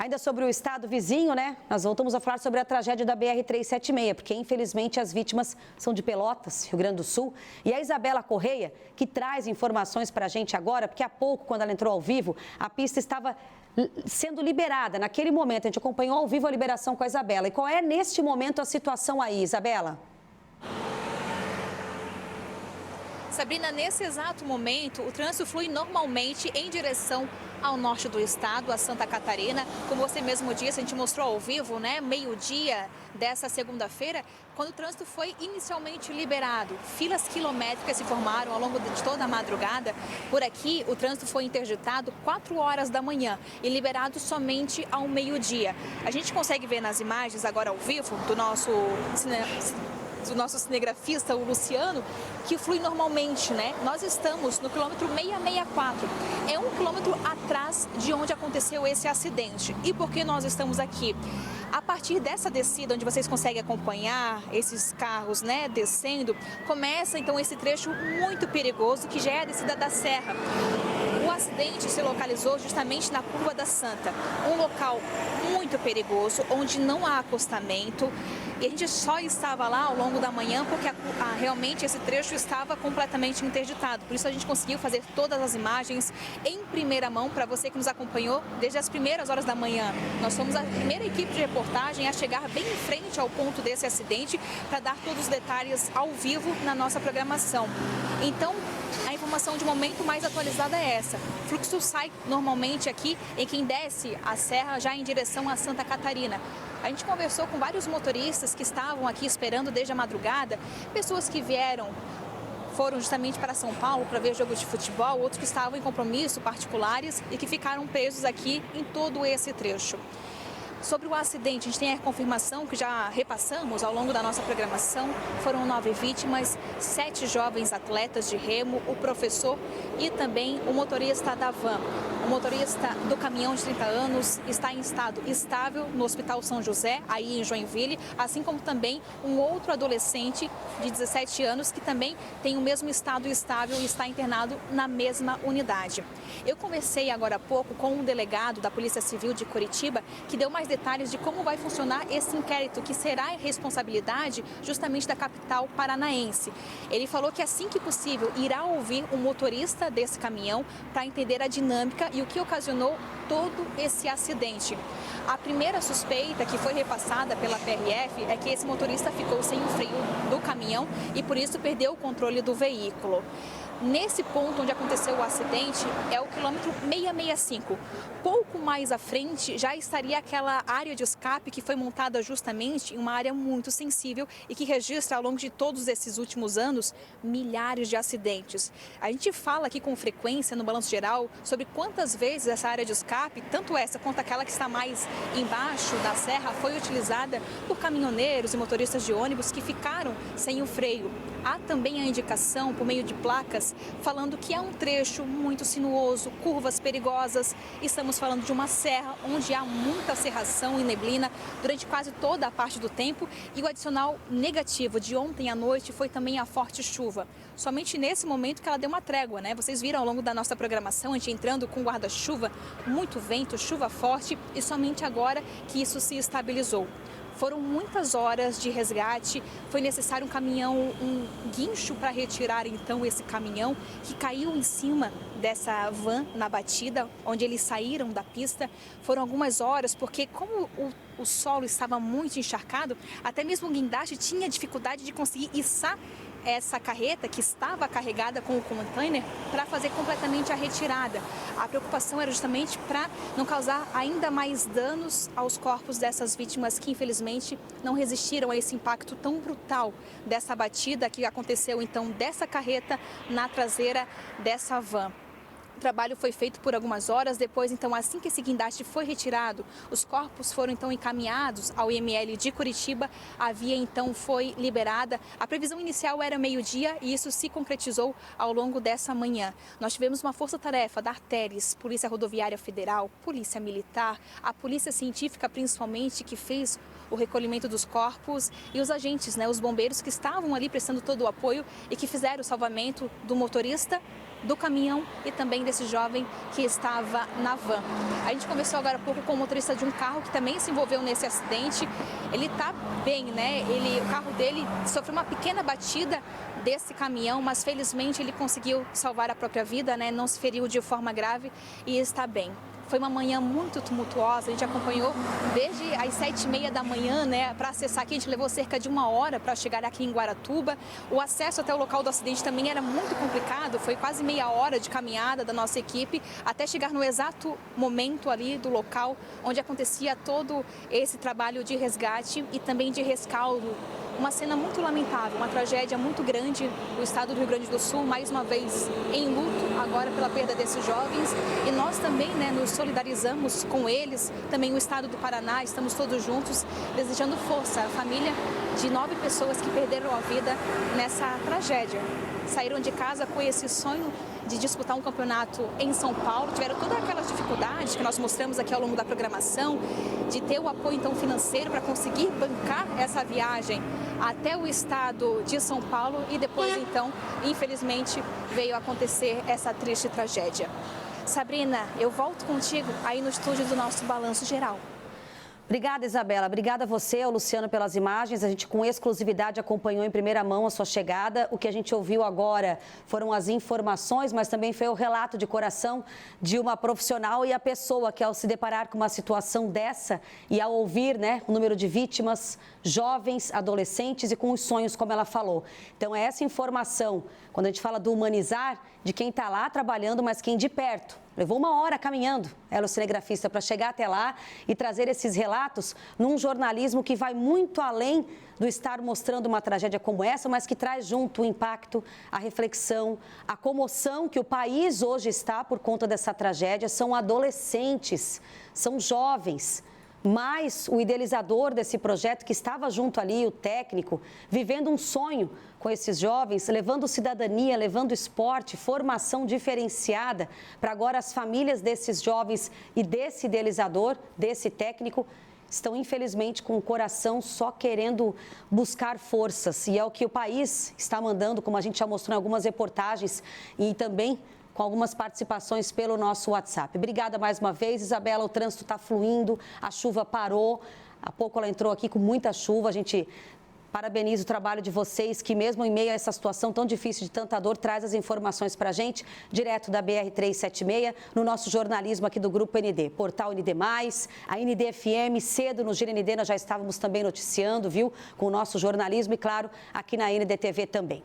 Ainda sobre o estado vizinho, né? Nós voltamos a falar sobre a tragédia da BR-376, porque infelizmente as vítimas são de Pelotas, Rio Grande do Sul. E a Isabela Correia, que traz informações para a gente agora, porque há pouco, quando ela entrou ao vivo, a pista estava sendo liberada. Naquele momento, a gente acompanhou ao vivo a liberação com a Isabela. E qual é, neste momento, a situação aí, Isabela? Sabrina, nesse exato momento, o trânsito flui normalmente em direção ao norte do estado, a Santa Catarina. Como você mesmo disse, a gente mostrou ao vivo, né? Meio-dia dessa segunda-feira, quando o trânsito foi inicialmente liberado. Filas quilométricas se formaram ao longo de toda a madrugada. Por aqui, o trânsito foi interditado 4 horas da manhã e liberado somente ao meio-dia. A gente consegue ver nas imagens agora ao vivo do nosso cinegrafista, o Luciano, que flui normalmente, né? Nós estamos no quilômetro 664. É 1 quilômetro atrás de onde aconteceu esse acidente. E por que nós estamos aqui? A partir dessa descida, onde vocês conseguem acompanhar esses carros, né, descendo, começa então esse trecho muito perigoso, que já é a descida da serra. O acidente se localizou justamente na Curva da Santa, um local muito perigoso, onde não há acostamento. E a gente só estava lá ao longo da manhã porque realmente esse trecho estava completamente interditado. Por isso a gente conseguiu fazer todas as imagens em primeira mão para você que nos acompanhou desde as primeiras horas da manhã. Nós somos a primeira equipe de reportagem a chegar bem em frente ao ponto desse acidente para dar todos os detalhes ao vivo na nossa programação. Então, a informação de momento mais atualizada é essa. O fluxo sai normalmente aqui em quem desce a serra já em direção a Santa Catarina. A gente conversou com vários motoristas que estavam aqui esperando desde a madrugada, pessoas que foram justamente para São Paulo para ver jogos de futebol, outros que estavam em compromisso particulares e que ficaram presos aqui em todo esse trecho. Sobre o acidente, a gente tem a confirmação que já repassamos ao longo da nossa programação. Foram 9 vítimas, 7 jovens atletas de remo, o professor e também o motorista da van. O motorista do caminhão de 30 anos está em estado estável no Hospital São José, aí em Joinville, assim como também um outro adolescente de 17 anos que também tem o mesmo estado estável e está internado na mesma unidade. Eu conversei agora há pouco com um delegado da Polícia Civil de Curitiba que deu mais detalhes de como vai funcionar esse inquérito, que será responsabilidade justamente da capital paranaense. Ele falou que assim que possível irá ouvir o motorista desse caminhão para entender a dinâmica e o que ocasionou todo esse acidente. A primeira suspeita que foi repassada pela PRF é que esse motorista ficou sem o freio do caminhão e por isso perdeu o controle do veículo. Nesse ponto onde aconteceu o acidente é o quilômetro 665. Pouco mais à frente já estaria aquela área de escape que foi montada justamente em uma área muito sensível e que registra ao longo de todos esses últimos anos milhares de acidentes. A gente fala aqui com frequência no Balanço Geral sobre quantas vezes essa área de escape, tanto essa quanto aquela que está mais embaixo da serra, foi utilizada por caminhoneiros e motoristas de ônibus que ficaram sem o freio. Há também a indicação por meio de placas falando que é um trecho muito sinuoso, curvas perigosas. Estamos falando de uma serra onde há muita cerração e neblina durante quase toda a parte do tempo. E o adicional negativo de ontem à noite foi também a forte chuva. Somente nesse momento que ela deu uma trégua, né? Vocês viram ao longo da nossa programação, a gente entrando com guarda-chuva, muito vento, chuva forte e somente agora que isso se estabilizou. Foram muitas horas de resgate, foi necessário um guincho para retirar então esse caminhão que caiu em cima dessa van na batida, onde eles saíram da pista. Foram algumas horas, porque como o solo estava muito encharcado, até mesmo o guindaste tinha dificuldade de conseguir içar essa carreta que estava carregada com o container para fazer completamente a retirada. A preocupação era justamente para não causar ainda mais danos aos corpos dessas vítimas que infelizmente não resistiram a esse impacto tão brutal dessa batida que aconteceu então dessa carreta na traseira dessa van. O trabalho foi feito por algumas horas, depois, então, assim que esse guindaste foi retirado, os corpos foram, então, encaminhados ao IML de Curitiba, a via, então, foi liberada. A previsão inicial era meio-dia e isso se concretizou ao longo dessa manhã. Nós tivemos uma força-tarefa da Arteres, Polícia Rodoviária Federal, Polícia Militar, a Polícia Científica, principalmente, que fez o recolhimento dos corpos e os agentes, né, os bombeiros que estavam ali prestando todo o apoio e que fizeram o salvamento do motorista do caminhão e também desse jovem que estava na van. A gente conversou agora há pouco com o motorista de um carro que também se envolveu nesse acidente. Ele está bem, né? O carro dele sofreu uma pequena batida desse caminhão, mas felizmente ele conseguiu salvar a própria vida, né? Não se feriu de forma grave e está bem. Foi uma manhã muito tumultuosa, a gente acompanhou desde as 7h30 da manhã, né? Para acessar aqui, a gente levou cerca de 1 hora para chegar aqui em Guaratuba. O acesso até o local do acidente também era muito complicado, foi quase meia hora de caminhada da nossa equipe até chegar no exato momento ali do local onde acontecia todo esse trabalho de resgate e também de rescaldo. Uma cena muito lamentável, uma tragédia muito grande do estado do Rio Grande do Sul, mais uma vez em luto agora pela perda desses jovens. E nós também, né, nos solidarizamos com eles, também o estado do Paraná, estamos todos juntos, desejando força à família de 9 pessoas que perderam a vida nessa tragédia. Saíram de casa com esse sonho de disputar um campeonato em São Paulo, tiveram todas aquelas dificuldades que nós mostramos aqui ao longo da programação, de ter o apoio então financeiro para conseguir bancar essa viagem até o estado de São Paulo e depois então, infelizmente, veio acontecer essa triste tragédia. Sabrina, eu volto contigo aí no estúdio do nosso Balanço Geral. Obrigada, Isabela. Obrigada a você, ao Luciano, pelas imagens. A gente, com exclusividade, acompanhou em primeira mão a sua chegada. O que a gente ouviu agora foram as informações, mas também foi o relato de coração de uma profissional e a pessoa que, ao se deparar com uma situação dessa e ao ouvir, né, o número de vítimas, jovens, adolescentes e com os sonhos, como ela falou. Então, é essa informação, quando a gente fala do humanizar, de quem está lá trabalhando, mas quem de perto. Levou 1 hora caminhando, ela, o cinegrafista, para chegar até lá e trazer esses relatos num jornalismo que vai muito além do estar mostrando uma tragédia como essa, mas que traz junto o impacto, a reflexão, a comoção que o país hoje está por conta dessa tragédia. São adolescentes, são jovens. Mas o idealizador desse projeto, que estava junto ali, o técnico, vivendo um sonho com esses jovens, levando cidadania, levando esporte, formação diferenciada para agora as famílias desses jovens e desse idealizador, desse técnico, estão infelizmente com o coração só querendo buscar forças. E é o que o país está mandando, como a gente já mostrou em algumas reportagens e também com algumas participações pelo nosso WhatsApp. Obrigada mais uma vez, Isabela. O trânsito está fluindo, a chuva parou. Há pouco ela entrou aqui com muita chuva. A gente parabeniza o trabalho de vocês, que mesmo em meio a essa situação tão difícil, de tanta dor, traz as informações para a gente, direto da BR-376, no nosso jornalismo aqui do Grupo ND. Portal ND+, a ND FM, cedo no Giro ND nós já estávamos também noticiando, viu? Com o nosso jornalismo e, claro, aqui na ND TV também.